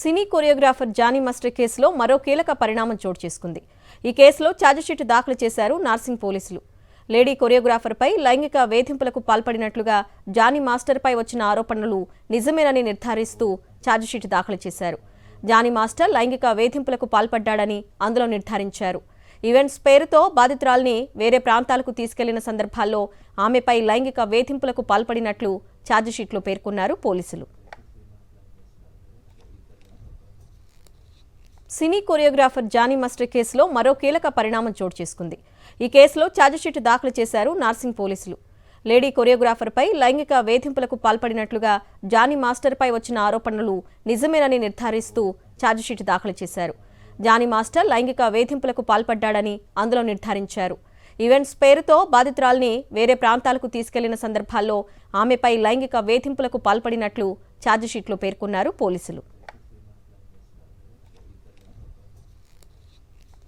సినీ choreographer Johnny master కేసులో మరో కీలక పరిణామం చోటు చేసుకుంది. ఈ కేసులో ఛార్జిషీట్ దాఖలు చేశారు నార్సింగ్ పోలీసులు. లేడీ కొరియోగ్రాఫర్పై లైంగిక వేధింపులకు పాల్పడినట్లుగా జానీ మాస్టర్పై వచ్చిన ఆరోపణలు నిజమేనని నిర్ధారిస్తూ ఛార్జిషీట్ దాఖలు చేశారు. జానీ మాస్టర్ లైంగిక వేధింపులకు పాల్పడ్డాడని అందులో నిర్ధారించారు. ఈవెంట్స్ పేరుతో బాధితురాల్ని వేరే ప్రాంతాలకు తీసుకెళ్లిన సందర్భాల్లో ఆమెపై లైంగిక వేధింపులకు పాల్పడినట్లు ఛార్జిషీట్లో పేర్కొన్నారు పోలీసులు. సినీ కొరియోగ్రాఫర్ జానీ మాస్టర్ కేసులో మరో కీలక పరిణామం చోటు చేసుకుంది. ఈ కేసులో ఛార్జిషీట్ దాఖలు చేశారు నార్సింగ్ పోలీసులు. లేడీ కొరియోగ్రాఫర్పై లైంగిక వేధింపులకు పాల్పడినట్లుగా జానీ మాస్టర్పై వచ్చిన ఆరోపణలు నిజమేనని నిర్ధారిస్తూ ఛార్జిషీట్ దాఖలు చేశారు. జానీ మాస్టర్ లైంగిక వేధింపులకు పాల్పడ్డాడని అందులో నిర్ధారించారు. ఈవెంట్స్ పేరుతో బాధితురాల్ని వేరే ప్రాంతాలకు తీసుకెళ్లిన సందర్భాల్లో ఆమెపై లైంగిక వేధింపులకు పాల్పడినట్లు ఛార్జిషీట్లో పేర్కొన్నారు పోలీసులు.